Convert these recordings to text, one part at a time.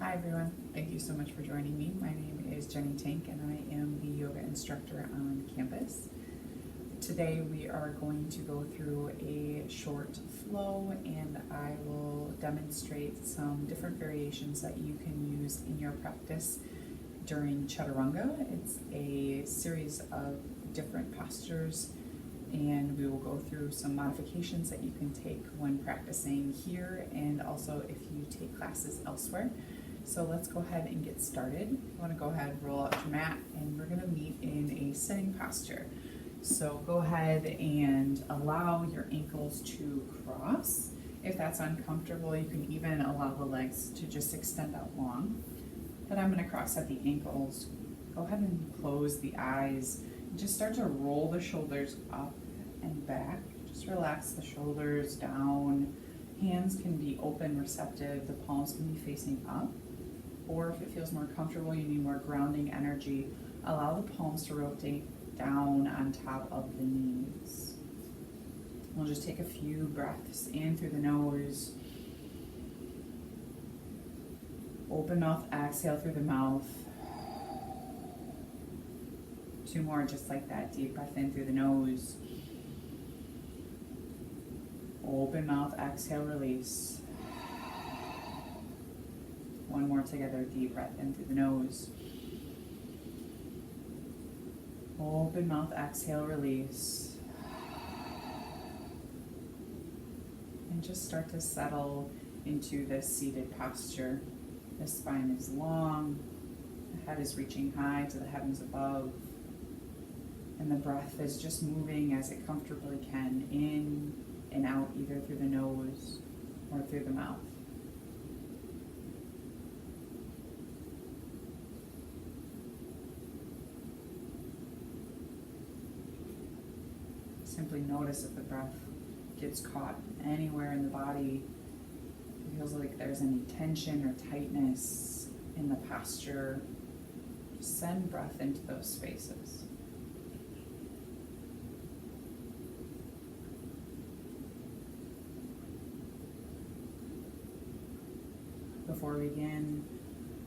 Hi everyone, thank you so much for joining me. My name is Jenny Tank and I am the yoga instructor on campus. Today we are going to go through a short flow and I will demonstrate some different variations that you can use in your practice during Chaturanga. It's a series of different postures and we will go through some modifications that you can take when practicing here and also if you take classes elsewhere. So let's go ahead and get started. You want to go ahead and roll out your mat and we're going to meet in a sitting posture. So go ahead and allow your ankles to cross. If that's uncomfortable, you can even allow the legs to just extend out long. But I'm going to cross at the ankles. Go ahead and close the eyes. Just start to roll the shoulders up and back. Just relax the shoulders down. Hands can be open, receptive. The palms can be facing up. Or if it feels more comfortable, you need more grounding energy, allow the palms to rotate down on top of the knees. We'll just take a few breaths in through the nose. Open mouth, exhale through the mouth. Two more just like that. Deep breath in through the nose. Open mouth, exhale, release. One more together. Deep breath in through the nose. Open mouth, exhale, release. And just start to settle into this seated posture. The spine is long. The head is reaching high to the heavens above. And the breath is just moving as it comfortably can, in and out, either through the nose or through the mouth. Simply notice if the breath gets caught anywhere in the body. It feels like there's any tension or tightness in the posture. Just send breath into those spaces. Before we begin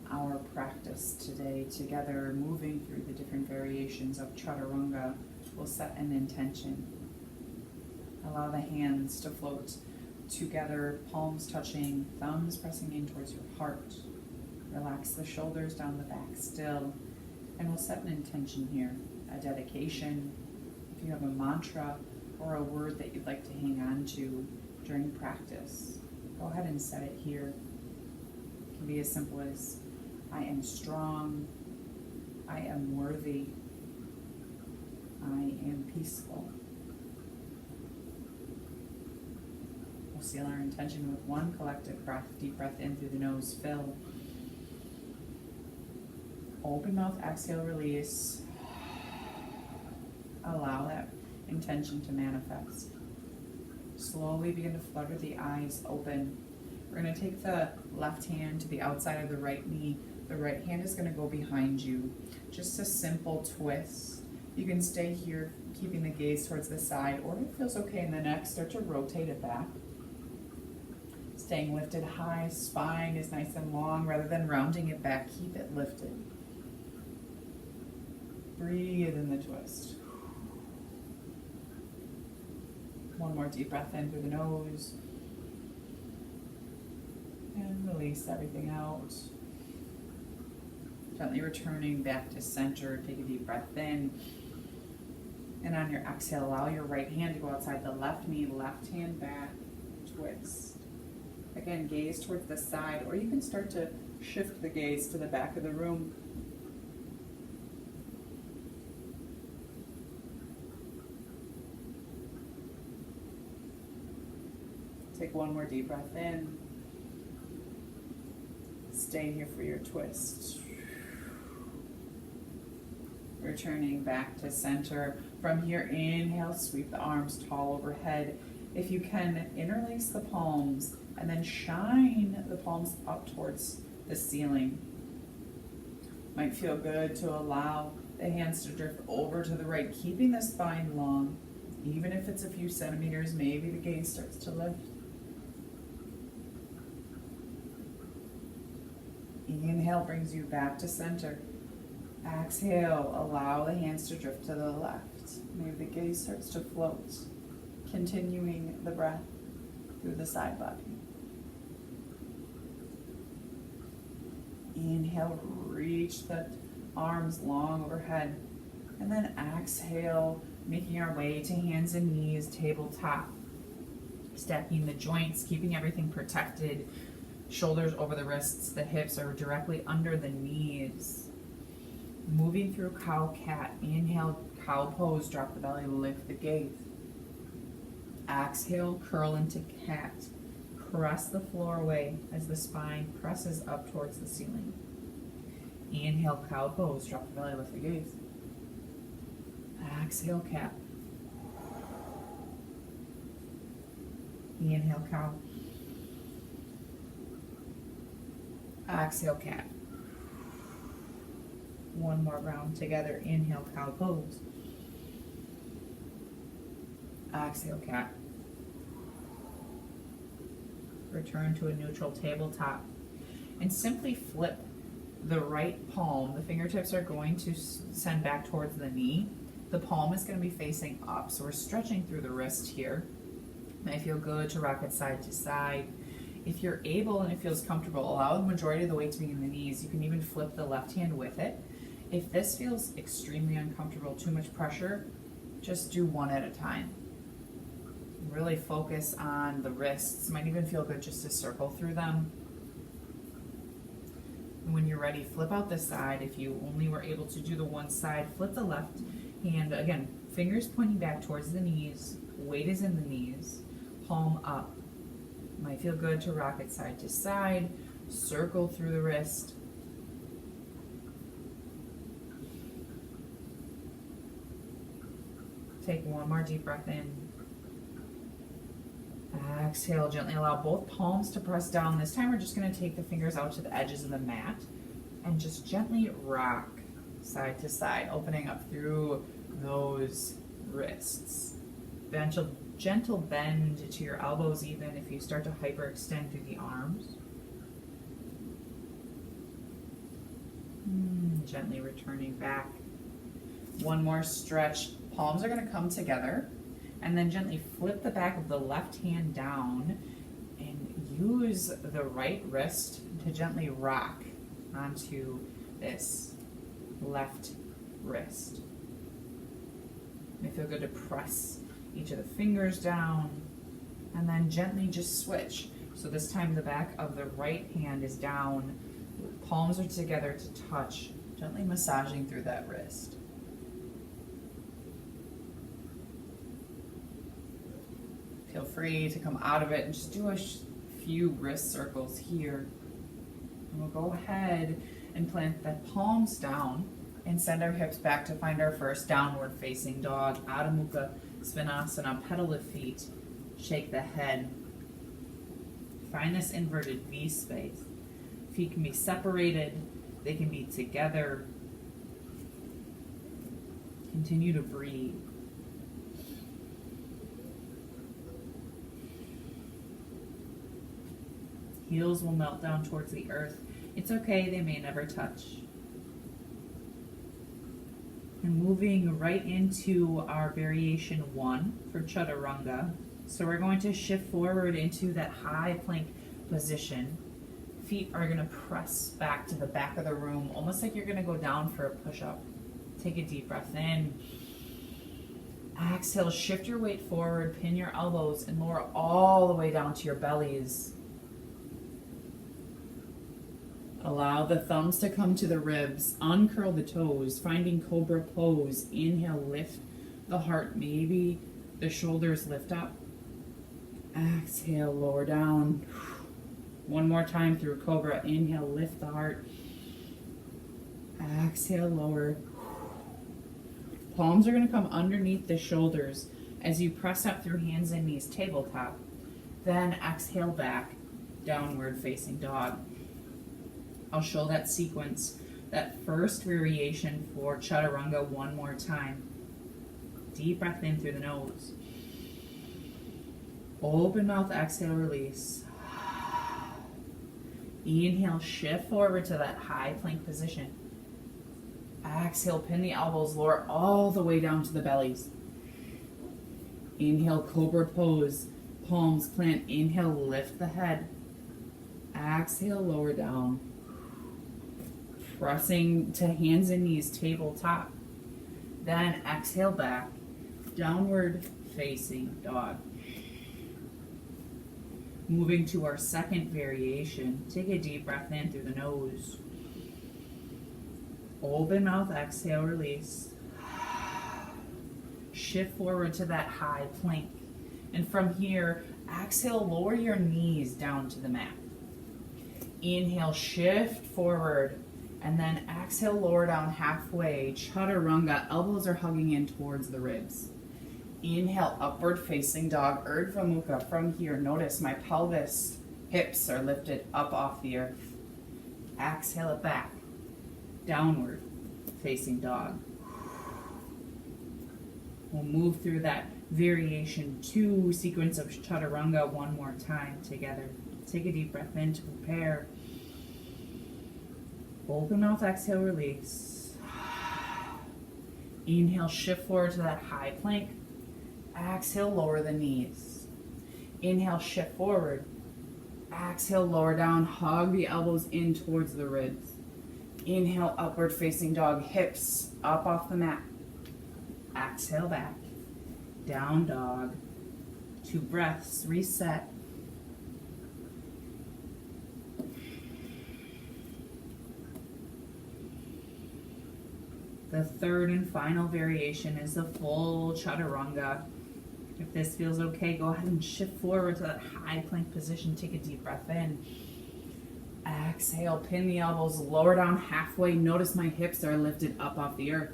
our practice today together, moving through the different variations of Chaturanga, we'll set an intention. Allow the hands to float together, palms touching, thumbs pressing in towards your heart. Relax the shoulders down the back still, and we'll set an intention here, a dedication. If you have a mantra or a word that you'd like to hang on to during practice, go ahead and set it here. It can be as simple as, I am strong, I am worthy, I am peaceful. We'll seal our intention with one collective breath. Deep breath in through the nose, fill. Open mouth, exhale, release. Allow that intention to manifest. Slowly begin to flutter the eyes open. We're going to take the left hand to the outside of the right knee. The right hand is going to go behind you. Just a simple twist. You can stay here, keeping the gaze towards the side, or if it feels okay in the neck, start to rotate it back. Staying lifted high, spine is nice and long. Rather than rounding it back, keep it lifted. Breathe in the twist. One more deep breath in through the nose. And release everything out. Gently returning back to center. Take a deep breath in. And on your exhale, allow your right hand to go outside the left knee, left hand back, twist. Again, gaze towards the side, or you can start to shift the gaze to the back of the room. Take one more deep breath in. Stay here for your twist. Returning back to center. From here, inhale, sweep the arms tall overhead. If you can, interlace the palms and then shine the palms up towards the ceiling. Might feel good to allow the hands to drift over to the right, keeping the spine long. Even if it's a few centimeters, maybe the gaze starts to lift. Inhale brings you back to center. Exhale, allow the hands to drift to the left. Maybe the gaze starts to float, continuing the breath through the side body. Inhale, reach the arms long overhead. And then exhale, making our way to hands and knees, tabletop. Stacking the joints, keeping everything protected. Shoulders over the wrists, the hips are directly under the knees. Moving through cow cat. Inhale, cow pose, drop the belly, lift the gaze. Exhale, curl into cat. Press the floor away as the spine presses up towards the ceiling. Inhale, cow pose, drop the belly, lift the gaze. Exhale, cat. Inhale, cow. Exhale, cat. One more round together. Inhale, cow pose. Exhale, cat. Return to a neutral tabletop. And simply flip the right palm. The fingertips are going to send back towards the knee. The palm is going to be facing up. So we're stretching through the wrist here. May feel good to rock it side to side. If you're able and it feels comfortable, allow the majority of the weight to be in the knees. You can even flip the left hand with it. If this feels extremely uncomfortable, too much pressure, just do one at a time. Really focus on the wrists. Might even feel good just to circle through them. And when you're ready, flip out the side. If you only were able to do the one side, flip the left hand. Again, fingers pointing back towards the knees. Weight is in the knees. Palm up. Might feel good to rock it side to side. Circle through the wrist. Take one more deep breath in. Exhale, gently allow both palms to press down. This time we're just going to take the fingers out to the edges of the mat and just gently rock side to side, opening up through those wrists. Gentle bend to your elbows even if you start to hyperextend through the arms. Gently returning back. One more stretch. Palms are going to come together. And then gently flip the back of the left hand down and use the right wrist to gently rock onto this left wrist. It may feel good to press each of the fingers down and then gently just switch. So this time the back of the right hand is down, palms are together to touch, gently massaging through that wrist. Feel free to come out of it and just do a few wrist circles here. And we'll go ahead and plant the palms down and send our hips back to find our first downward facing dog. Adho Mukha Svanasana, pedal the feet, shake the head. Find this inverted V space. Feet can be separated, they can be together. Continue to breathe. Heels will melt down towards the earth. It's okay, they may never touch. And moving right into our variation 1 for Chaturanga. So we're going to shift forward into that high plank position. Feet are going to press back to the back of the room, almost like you're going to go down for a push-up. Take a deep breath in. Exhale, shift your weight forward, pin your elbows, and lower all the way down to your bellies. Allow the thumbs to come to the ribs. Uncurl the toes, finding cobra pose. Inhale, lift the heart. Maybe the shoulders lift up. Exhale, lower down. One more time through cobra. Inhale, lift the heart. Exhale, lower. Palms are going to come underneath the shoulders as you press up through hands and knees, tabletop. Then exhale back, downward facing dog. I'll show that sequence, that first variation for Chaturanga one more time. Deep breath in through the nose. Open mouth, exhale, release. Inhale, shift forward to that high plank position. Exhale, pin the elbows, lower all the way down to the bellies. Inhale, cobra pose, palms plant. Inhale, lift the head. Exhale, lower down. Pressing to hands and knees, tabletop. Then exhale back, downward facing dog. Moving to our second variation, take a deep breath in through the nose. Open mouth, exhale, release. Shift forward to that high plank. And from here, exhale, lower your knees down to the mat. Inhale, shift forward. And then exhale, lower down halfway. Chaturanga, elbows are hugging in towards the ribs. Inhale, upward facing dog, Urdhva Mukha. From here, notice my pelvis, hips are lifted up off the earth. Exhale it back, downward facing dog. We'll move through that variation 2 sequence of Chaturanga one more time together. Take a deep breath in to prepare. Open mouth, exhale, release. Inhale, shift forward to that high plank. Exhale, lower the knees. Inhale, shift forward. Exhale, lower down, hug the elbows in towards the ribs. Inhale, upward facing dog, hips up off the mat. Exhale back, down dog. 2 breaths, reset. The third and final variation is the full Chaturanga. If this feels okay, go ahead and shift forward to that high plank position. Take a deep breath in. Exhale, pin the elbows, lower down halfway. Notice my hips are lifted up off the earth.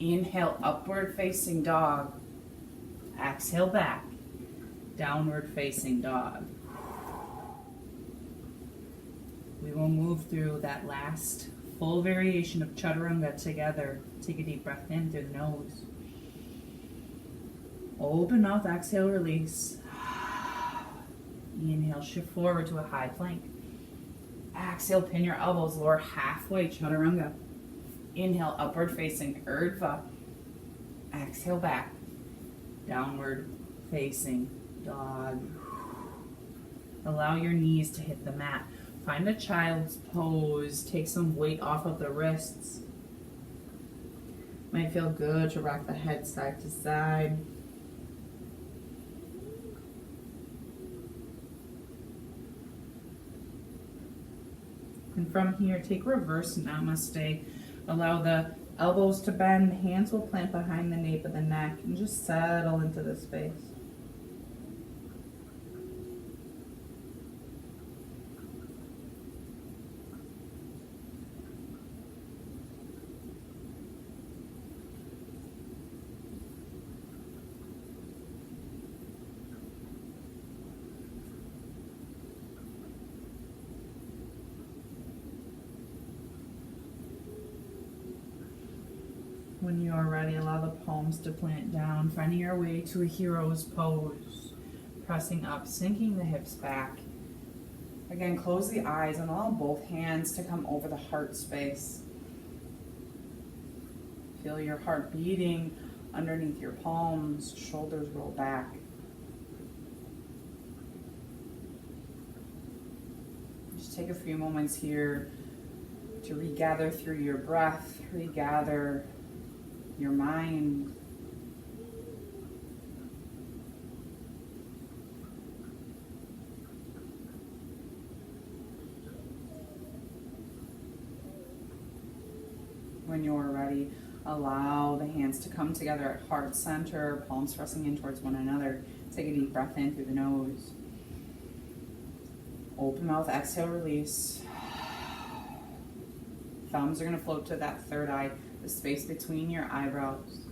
Inhale, upward facing dog. Exhale back, downward facing dog. We will move through that last full variation of Chaturanga together. Take a deep breath in through the nose. Open mouth, exhale, release. Inhale, shift forward to a high plank. Exhale, pin your elbows, lower halfway, Chaturanga. Inhale, upward facing Urdhva. Exhale back, downward facing dog. Allow your knees to hit the mat. Find a child's pose. Take some weight off of the wrists. Might feel good to rock the head side to side. And from here, take reverse namaste. Allow the elbows to bend, hands will plant behind the nape of the neck, and just settle into the space. When you are ready, allow the palms to plant down, finding your way to a hero's pose. Pressing up, sinking the hips back. Again, close the eyes and allow both hands to come over the heart space. Feel your heart beating underneath your palms, shoulders roll back. Just take a few moments here to regather through your breath, regather your mind. When you're ready, allow the hands to come together at heart center, palms pressing in towards one another. Take a deep breath in through the nose. Open mouth, exhale, release. Thumbs are going to float to that third eye, the space between your eyebrows.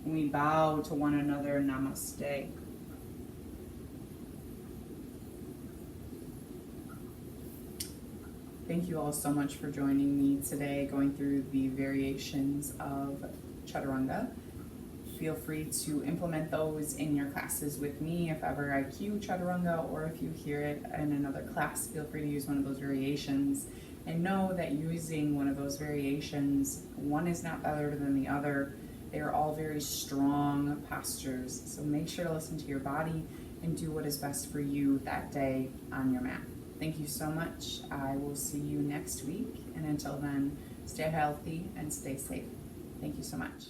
And we bow to one another, namaste. Thank you all so much for joining me today, going through the variations of Chaturanga. feel free to implement those in your classes with me. If ever I cue Chaturanga, or if you hear it in another class, feel free to use one of those variations. And know that using one of those variations, one is not better than the other. They are all very strong postures. So make sure to listen to your body and do what is best for you that day on your mat. Thank you so much. I will see you next week. And until then, stay healthy and stay safe. Thank you so much.